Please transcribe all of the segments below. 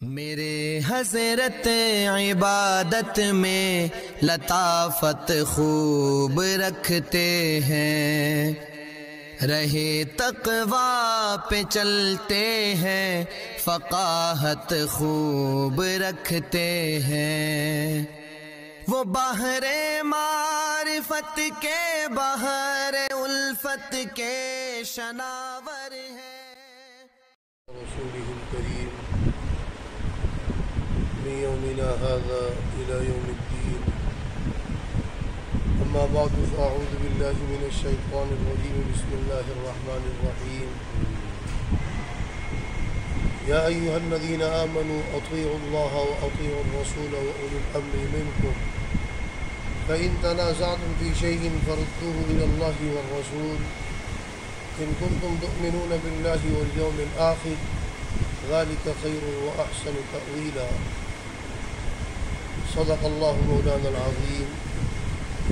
میرے حضرت عبادت میں لطافت خوب رکھتے ہیں، رہے تقویٰ پہ چلتے ہیں، فقاہت خوب رکھتے ہیں۔ وہ بحر معرفت کے بحر الفت کے شناور ہیں۔ رسوله الكريم من يومنا هذا إلى يوم الدين. أما بعد فأعوذ بالله من الشيطان الرجيم. بسم الله الرحمن الرحيم. يا أيها الذين آمنوا أطيعوا الله وأطيعوا الرسول وأولي الأمر منكم فإن تنازعتم في شيء فردوه إلى الله والرسول إن كنتم تؤمنون بالله واليوم الآخر ذلك خير وأحسن تأويلا. صدق الله مولانا العظيم.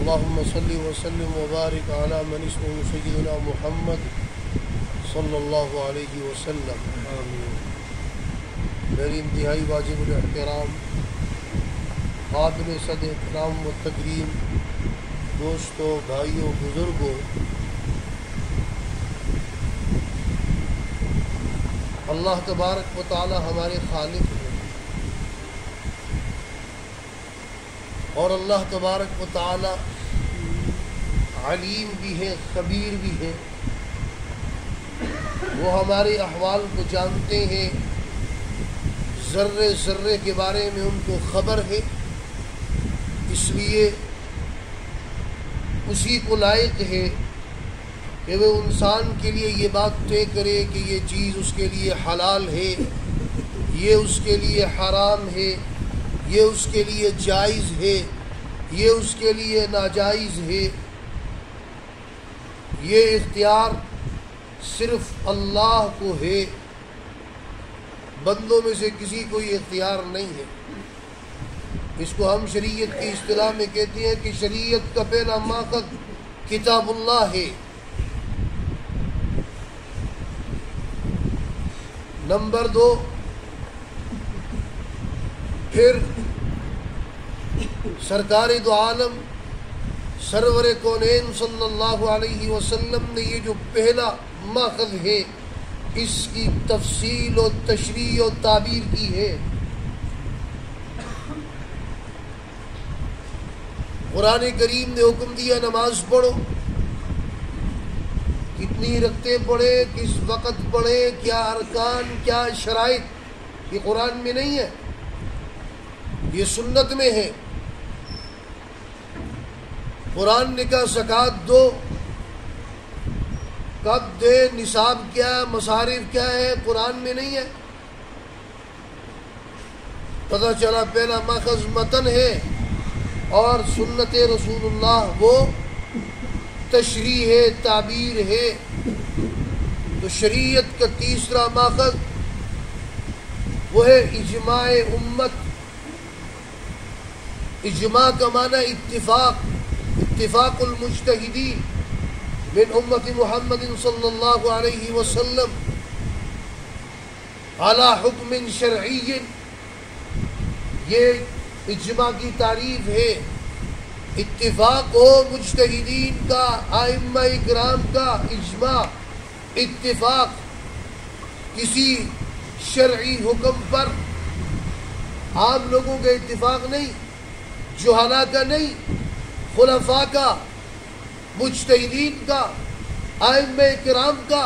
اللهم صل وسلم وبارك على من اسمه سيدنا محمد صلی اللہ علیہ وسلم. میری انتہائی واجب الاحترام قابل صد احترام و تکریم دوستوں، بھائیوں، بزرگوں، اللہ تبارک و تعالی ہمارے خالق ہیں، اور اللہ تبارک و تعالی علیم بھی ہے، خبیر بھی ہے. وہ ہمارے احوال کو جانتے ہیں، ذرے ذرے کے بارے میں ان کو خبر ہے. اس لیے اسی کو لائق ہے کہ وہ انسان کے لیے یہ بات طے کرے کہ یہ چیز اس کے لیے حلال ہے، یہ اس کے لیے حرام ہے، یہ اس کے لیے جائز ہے، یہ اس کے لیے ناجائز ہے. یہ اختیار صرف اللہ کو ہے، بندوں میں سے کسی کو یہ اختیار نہیں ہے. اس کو ہم شریعت کی اصطلاح میں کہتے ہیں کہ شریعت کا پہلا ماخذ کتاب اللہ ہے. نمبر 2، پھر سرکار دو عالم سرور کونین صلی اللہ علیہ وسلم نے یہ جو پہلا ماخذ ہے اس کی تفصیل و تشریح و تعبیر کی ہے. قرآن کریم نے حکم دیا نماز پڑھو. کتنی رکعتیں پڑھے، کس وقت پڑھے، کیا ارکان، کیا شرائط، یہ قرآن میں نہیں ہے، یہ سنت میں ہے. قرآن نے کہا زکوٰۃ دو، کب دے، نصاب کیا، مصارف کیا ہے، قرآن میں نہیں ہے. پتہ چلا پہلا ماخذ متن ہے اور سنت رسول اللہ وہ تشریح ہے، تعبیر ہے. تو شریعت کا تیسرا ماخذ وہ ہے اجماع امت. اجماع کا معنی اتفاق، اتفاق المجتہدین من امت محمد صلی اللہ علیہ وسلم علی حکم شرعی. یہ اجماع کی تعریف ہے، اتفاق ہو مجتہدین کا، ائمہ کرام کا اجماع، اتفاق کسی شرعی حکم پر. عام لوگوں کا اتفاق نہیں، جہلاء کا نہیں، خلفاء کا، مجتہدین کا، ائمہ کرام کا،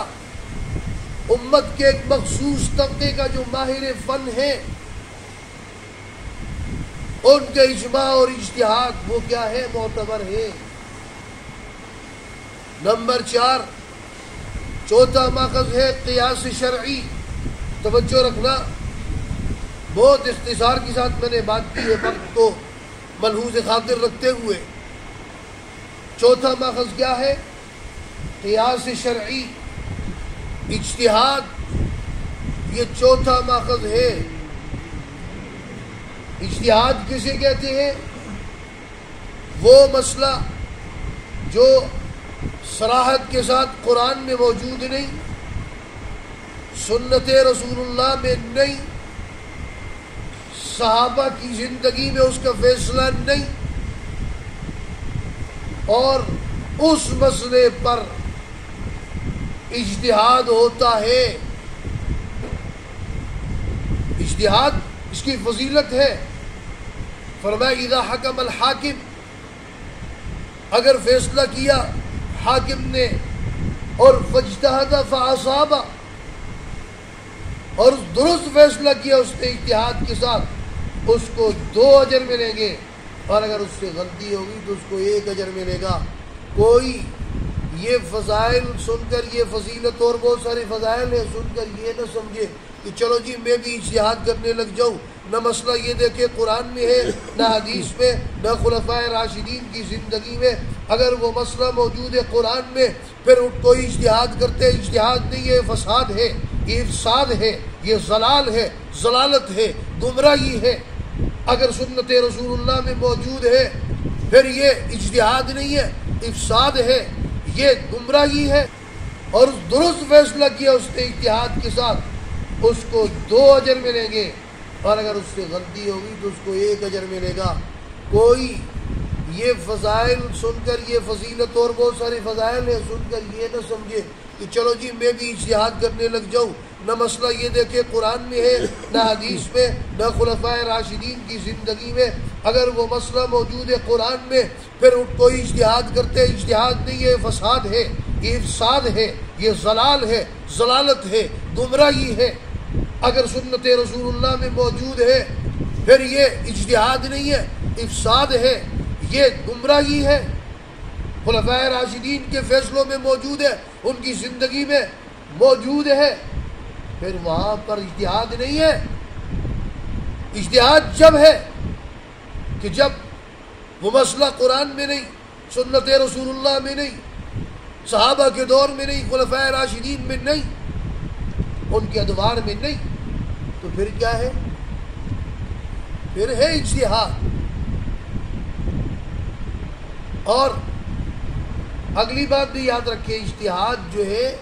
امت کے ایک مخصوص طبقے کا جو ماہر فن ہے ان کے اجماع اور اجتہاد وہ کیا ہے، معتبر ہے. نمبر 4، چوتھا ماخذ ہے قیاس شرعی. توجہ رکھنا، بہت اختصار کے ساتھ میں نے بات کی ہے، وقت کو ملحوظ خاطر رکھتے ہوئے. چوتھا ماخذ کیا ہے؟ قیاس شرعی، اجتہاد. یہ چوتھا ماخذ ہے. اجتہاد کسے کہتے ہیں؟ وہ مسئلہ جو صراحت کے ساتھ قرآن میں موجود نہیں، سنت رسول اللہ میں نہیں، صحابہ کی زندگی میں اس کا فیصلہ نہیں، اور اس مسئلے پر اجتہاد ہوتا ہے۔ اجتہاد اس کی فضیلت ہے۔ فرمایا اذا حکم الحاکم، اگر فیصلہ کیا حاکم نے اور فاجتہد فاصاب، اور درست فیصلہ کیا اس نے اجتہاد کے ساتھ، اس کو 2 اجر ملیں گے، اور اگر اس سے غلطی ہوگی تو اس کو 1 اجر ملے گا۔ کوئی یہ فضائل سن کر، یہ فضیلت اور بہت سارے فضائل ہیں سن کر یہ نہ سمجھے کہ چلو جی میں بھی اجتہاد کرنے لگ جاؤں۔ نہ مسئلہ یہ دیکھے قرآن میں ہے، نہ حدیث میں، نہ خلفائے راشدین کی زندگی میں۔ اگر وہ مسئلہ موجود ہے قرآن میں، پھر کوئی اجتہاد کرتے، اجتہاد نہیں ہے، فساد ہے، یہ افساد ہے، یہ ضلال ہے، ضلالت ہے، گمراہی ہے۔ اگر سنت رسول اللہ میں موجود ہے، پھر یہ اجتہاد نہیں ہے، افساد ہے، یہ گمراہی ہے۔ اور درست فیصلہ کیا اس نے اجتہاد کے ساتھ، اس کو 2 اجر ملیں گے، اور اگر اس سے غلطی ہوگی تو اس کو 1 اجر ملے گا۔ کوئی یہ فضائل سن کر، یہ فضیلت اور بہت سارے فضائل ہیں سن کر یہ نہ سمجھے کہ چلو جی میں بھی اجتہاد کرنے لگ جاؤں۔ نہ مسئلہ یہ دیکھے قرآن میں ہے، نہ حدیث میں، نہ خلفائے راشدین کی زندگی میں۔ اگر وہ مسئلہ موجود ہے قرآن میں، پھر کوئی اجتہاد کرتے، اجتہاد نہیں ہے، فساد ہے، یہ افساد ہے، یہ ضلال ہے، ضلالت ہے، گمراہی ہے۔ اگر سنت رسول اللہ میں موجود ہے، پھر یہ اجتہاد نہیں ہے، افساد ہے، یہ گمراہی ہے۔ خلفائے راشدین کے فیصلوں میں موجود ہے، ان کی زندگی میں موجود ہے، پھر وہاں پر اجتہاد نہیں ہے۔ اجتہاد جب ہے کہ جب وہ مسئلہ قرآن میں نہیں، سنت رسول اللہ میں نہیں، صحابہ کے دور میں نہیں، خلفائے راشدین میں نہیں، ان کے ادوار میں نہیں، تو پھر کیا ہے؟ پھر ہے اجتہاد۔ اور اگلی بات بھی یاد رکھیں، اجتہاد جو ہے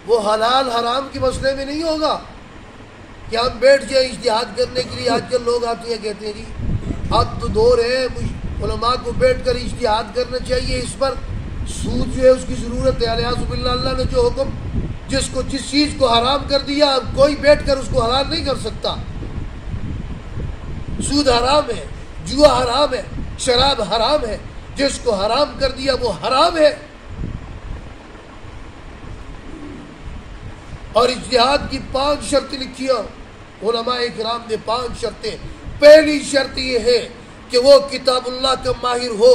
وہ حلال حرام کے مسئلے میں نہیں ہوگا کہ ہم بیٹھ جائیں اجتہاد کرنے کے لیے۔ آج کل لوگ آتے ہیں کہتے ہیں جی اب تو دور ہے علماء کو بیٹھ کر اجتہاد کرنا چاہیے، اس پر سود جو ہے اس کی ضرورت ہے۔ الیاذ باللہ، اللہ نے جو حکم جس چیز کو حرام کر دیا، اب کوئی بیٹھ کر اس کو حلال نہیں کر سکتا۔ سود حرام ہے، جوا حرام ہے، شراب حرام ہے، جس کو حرام کر دیا وہ حرام ہے۔ اور اجتہاد کی 5 شرطیں لکھی ہیں علماء کرام نے، 5 شرطیں۔ پہلی شرط یہ ہے کہ وہ کتاب اللہ کا ماہر ہو،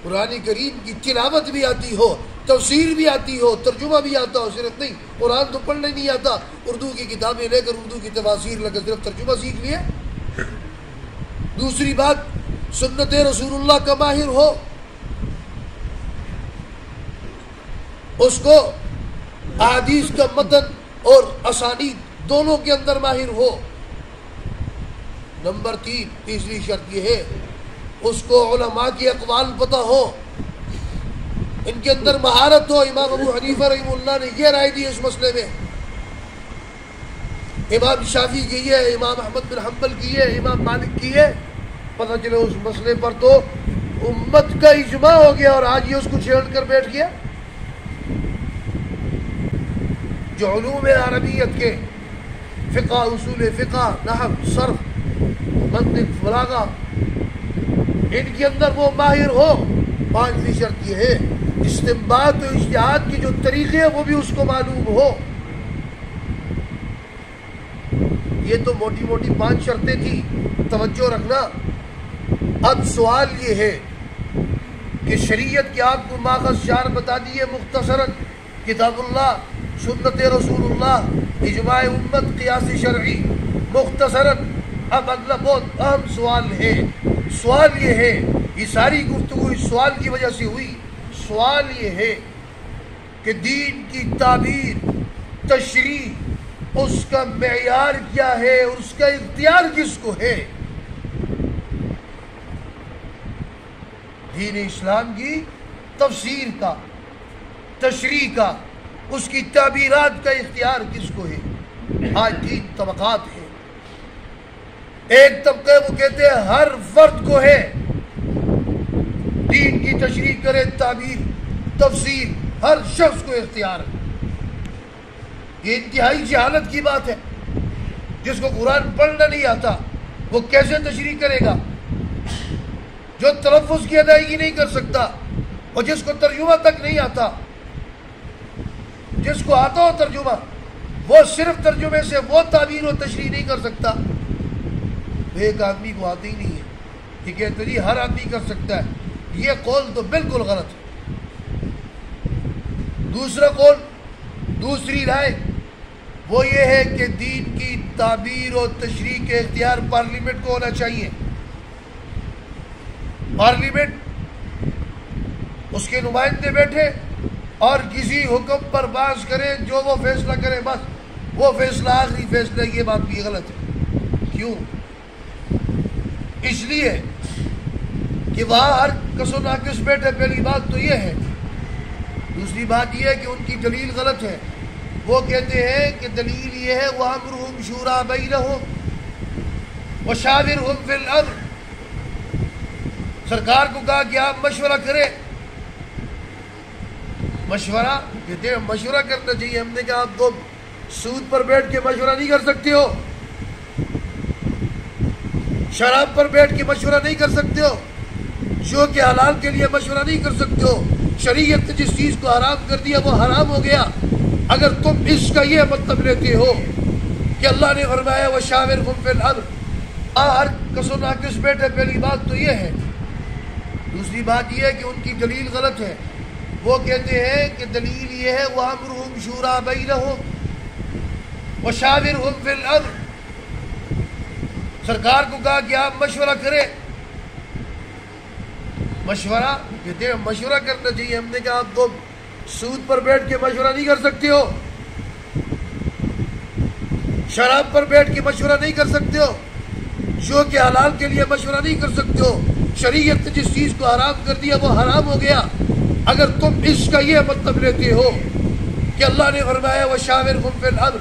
قرآن کریم کی تلاوت بھی آتی ہو، تفسیر بھی آتی ہو، ترجمہ بھی آتا ہو، صرف نہیں قرآن تو پڑھنے نہیں آتا، اردو کی کتابیں لے کر اردو کی تفاسیر لے کر صرف ترجمہ سیکھ لیے۔ دوسری بات، سنت رسول اللہ کا ماہر ہو، اس کو احادیث کا متن اور اسانید دونوں کے اندر ماہر ہو۔ نمبر 3، تیسری شرط یہ ہے اس کو علماء کی اقوال پتہ ہو، ان کے اندر مہارت ہو۔ امام ابو حنیفہ رحمہ اللہ نے یہ رائے دی اس مسئلے میں، امام شافعی کی ہے، امام احمد بن حنبل کی ہے، امام مالک کی ہے۔ پتہ چلے اس مسئلے پر تو امت کا اجماع ہو گیا، اور آج یہ اس کو چھیڑ کر بیٹھ گیا۔ جو علوم عربیت کے فقہ، اصول فقہ، نحو، صرف، منطق، بلاغہ، ان کے اندر وہ ماہر ہو۔ 5ویں شرط یہ ہے استنباط و اجتہاد کے جو طریقے ہیں وہ بھی اس کو معلوم ہو۔ یہ تو موٹی موٹی 5 شرطیں تھیں، توجہ رکھنا۔ اب سوال یہ ہے کہ شریعت کے آپ کو ماخذ 4 بتا دیے مختصراً، کتاب اللہ، سنت رسول اللہ، اجماع امت، قیاس شرعی، مختصراً۔ اب اگلا بہت اہم سوال ہے، سوال یہ ہے، یہ ساری گفتگو اس سوال کی وجہ سے ہوئی۔ سوال یہ ہے کہ دین کی تعبیر، تشریح، اس کا معیار کیا ہے، اس کا اختیار کس کو ہے؟ دین اسلام کی تفسیر کا، تشریح کا، اس کی تعبیرات کا اختیار کس کو ہے؟ آج 3 طبقات ہیں۔ ایک طبقے وہ کہتے ہیں ہر فرد کو ہے دین کی تشریح کرے، تعبیر، تفسیر، ہر شخص کو اختیار ہے۔ یہ انتہائی جہالت کی بات ہے۔ جس کو قرآن پڑھنا نہیں آتا وہ کیسے تشریح کرے گا؟ جو تلفظ کی ادائیگی نہیں کر سکتا اور جس کو ترجمہ تک نہیں آتا، جس کو آتا ہو ترجمہ، وہ صرف ترجمے سے وہ تعبیر و تشریح نہیں کر سکتا، ایک آدمی کو آتی ہی نہیں ہے، یہ کہتے جی ہر آدمی کر سکتا ہے۔ یہ قول تو بالکل غلط ہے۔ دوسرا قول، دوسری رائے وہ یہ ہے کہ دین کی تعبیر و تشریح کے اختیار پارلیمنٹ کو ہونا چاہیے۔ پارلیمنٹ اس کے نمائندے بیٹھے اور کسی حکم پر باز کرے، جو وہ فیصلہ کرے بس وہ فیصلہ آخری فیصلہ۔ یہ بات بھی غلط ہے۔ کیوں؟ اس لیے کہ وہاں ہر کس و ناقص بیٹھے، پہلی بات تو یہ ہے۔ دوسری بات یہ ہے کہ ان کی دلیل غلط ہے۔ وہ کہتے ہیں کہ دلیل یہ ہے وَأَمْرُهُمْ شُورَىٰ بَيْنَهُمْ وَشَاوِرْهُمْ فِي الْأَمْرِ، سرکار کو کہا کہ آپ مشورہ کریں۔ مشورہ کہتے ہیں مشورہ کرنا چاہیے۔ ہم نے کہا آپ تو سود پر بیٹھ کے مشورہ نہیں کر سکتے ہو، شراب پر بیٹھ کے مشورہ نہیں کر سکتے ہو، جو کہ حلال کے لیے مشورہ نہیں کر سکتے ہو۔ شریعت نے جس چیز کو حرام کر دیا وہ حرام ہو گیا۔ اگر تم اس کا یہ مطلب لیتے ہو کہ اللہ نے فرمایا وَشَاوِرْهُمْ فِي الْأَمْرِ، ہر کس و ناقص بیٹھے، پہلی بات تو یہ ہے۔ دوسری بات یہ ہے کہ ان کی دلیل غلط ہے۔ وہ کہتے ہیں کہ دلیل یہ ہے وَأَمْرُهُمْ شُورَىٰ بَيْنَهُمْ وَشَاوِرْهُمْ فِي الْأَمْرِ، سرکار کو کہا کہ آپ مشورہ کریں۔ مشورہ کہتے ہیں مشورہ کرنا چاہیے۔ ہم نے کہا آپ تو سود پر بیٹھ کے مشورہ نہیں کر سکتے ہو، شراب پر بیٹھ کے مشورہ نہیں کر سکتے ہو، جو کہ حلال کے لیے مشورہ نہیں کر سکتے ہو۔ شریعت نے جس چیز کو حرام کر دیا وہ حرام ہو گیا۔ اگر تم اس کا یہ مطلب لیتے ہو کہ اللہ نے فرمایا وَشَاوِرْهُمْ فِي الْأَمْرِ،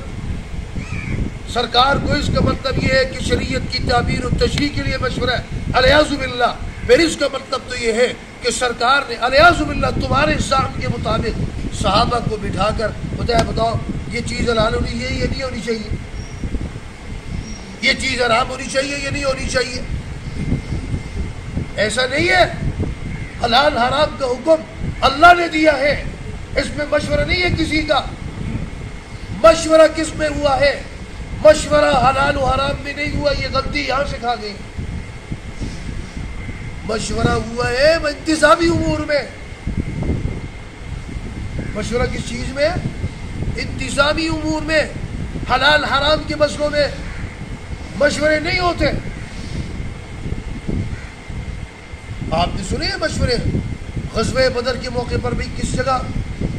سرکار کو اس کا مطلب یہ ہے کہ شریعت کی تعبیر و تشریح کے لیے مشورہ ہے، الیاذ باللہ، پھر اس کا مطلب تو یہ ہے کہ سرکار نے الیاذ باللہ تمہارے ذات کے مطابق صحابہ کو بٹھا کر بتاؤ یہ چیز حلال ہونی چاہیے یہ نہیں ہونی چاہیے، یہ چیز حرام ہونی چاہیے یہ نہیں ہونی چاہیے۔ ایسا نہیں ہے۔ حلال حرام کا حکم اللہ نے دیا ہے، اس میں مشورہ نہیں ہے کسی کا۔ مشورہ کس میں ہوا ہے؟ مشورہ حلال و حرام میں نہیں ہوا، یہ غلطی یہاں سے کھا گئی۔ مشورہ ہوا ہے انتظامی امور میں۔ مشورہ کس چیز میں؟ انتظامی امور میں۔ حلال حرام کے مسئلوں میں مشورے نہیں ہوتے۔ آپ نے سنے ہیں مشورے؟ غزوہ بدر کے موقع پر بھی کس جگہ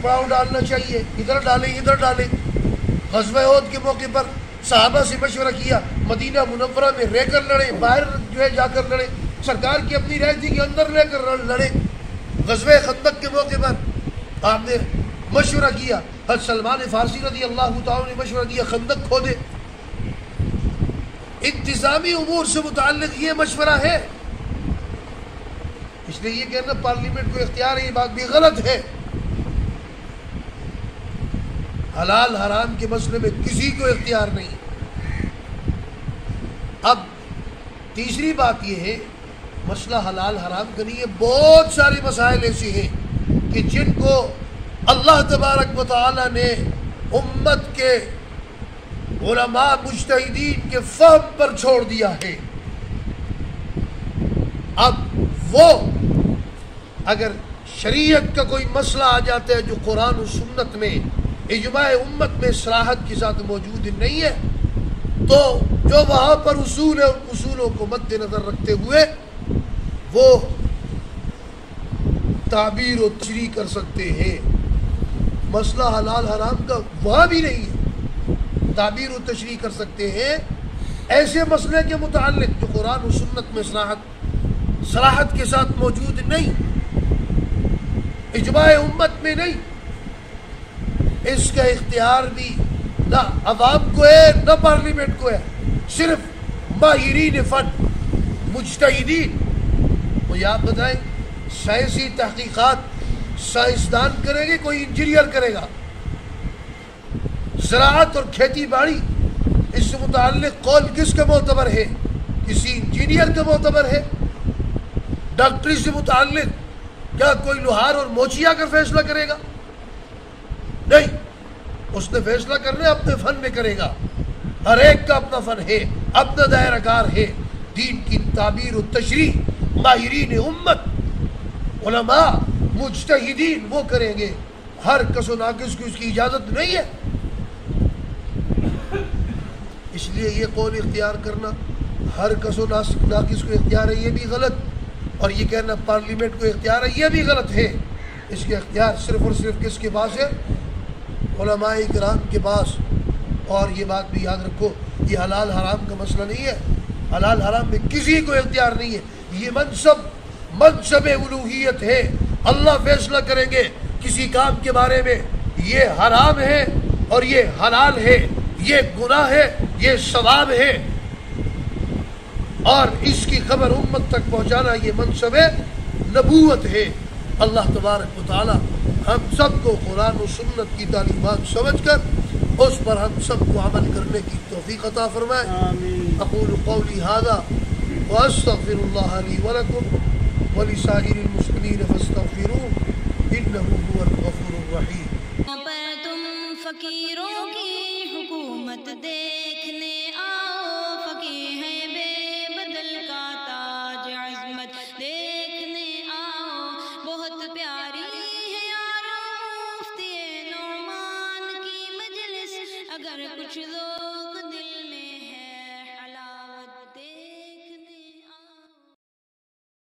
پڑاؤ ڈالنا چاہیے، ادھر ڈالیں ادھر ڈالیں۔ غزوہ احد کے موقع پر صحابہ سے مشورہ کیا، مدینہ منورہ میں رہ کر لڑیں، باہر جو ہے جا کر لڑیں۔ سرکار کی اپنی رائے تھی کہ اندر رہ کر لڑیں۔ غزوہ خندق کے موقع پر آپ نے مشورہ کیا، حضرت سلمان فارسی رضی اللہ تعالیٰ نے مشورہ دیا خندق کھودے۔ انتظامی امور سے متعلق یہ مشورہ ہے۔ اس لیے یہ کہنا پارلیمنٹ کو اختیار ہے، یہ بات بھی غلط ہے۔ حلال حرام کے مسئلے میں کسی کو اختیار نہیں۔ اب تیسری بات یہ ہے، مسئلہ حلال حرام کا نہیں ہے، بہت سارے مسائل ایسے ہیں کہ جن کو اللہ تبارک و تعالی نے امت کے علماء مجتہدین کے فہم پر چھوڑ دیا ہے۔ اب وہ اگر شریعت کا کوئی مسئلہ آ جاتا ہے جو قرآن و سنت میں اجماع امت میں صراحت کے ساتھ موجود نہیں ہے، تو جو وہاں پر اصول ہے ان اصولوں کو مد نظر رکھتے ہوئے وہ تعبیر و تشریح کر سکتے ہیں۔ مسئلہ حلال حرام کا وہاں بھی نہیں ہے، تعبیر و تشریح کر سکتے ہیں ایسے مسئلے کے متعلق جو قرآن و سنت میں صراحت کے ساتھ موجود نہیں، اجماع امت میں نہیں۔ اس کا اختیار بھی نہ عوام کو ہے نہ پارلیمنٹ کو ہے، صرف ماہرین فن، مجتہدین. مجھے آپ بتائیں سائنسی تحقیقات سائنسدان کریں گے کوئی انجینئر کرے گا؟ زراعت اور کھیتی باڑی اس سے متعلق قول کس کا معتبر ہے؟ کسی انجینئر کا معتبر ہے. ڈاکٹری سے متعلق کیا کوئی لوہار اور موچیا کا فیصلہ کرے گا؟ نہیں. اس نے فیصلہ کرنا اپنے فن میں کرے گا. ہر ایک کا اپنا فن ہے، اپنا دائرہ کار ہے. دین کی تعبیر و تشریح ماہرین امت، علماء، مجتہدین وہ کریں گے. ہر کس و ناقص کو اس کی اجازت نہیں ہے. اس لیے یہ قول اختیار کرنا ہر کس و ناقص کو اختیار ہے یہ بھی غلط، اور یہ کہنا پارلیمنٹ کو اختیار ہے یہ بھی غلط ہے. اس کے اختیار صرف اور صرف کس کے پاس ہے؟ علماء کرام کے پاس. اور یہ بات بھی یاد رکھو، یہ حلال حرام کا مسئلہ نہیں ہے. حلال حرام میں کسی کو اختیار نہیں ہے. یہ منصب الوہیت ہے. اللہ فیصلہ کریں گے کسی کام کے بارے میں، یہ حرام ہے اور یہ حلال ہے، یہ گناہ ہے، یہ ثواب ہے، اور اس کی خبر امت تک پہنچانا یہ منصب نبوت ہے. اللہ تبارک و تعالی ہم سب کو قرآن و سنت کی تعلیمات سمجھ کر اس پر ہم سب کو عمل کرنے کی توفیق عطا فرمائے. آمین. اقول قولی ھذا واستغفر اللہ لی ولکم ولسائر المسلمین فاستغفروہ انہ هو الغفور الرحیم. پر تم فقیروں کی حکومت دیکھنے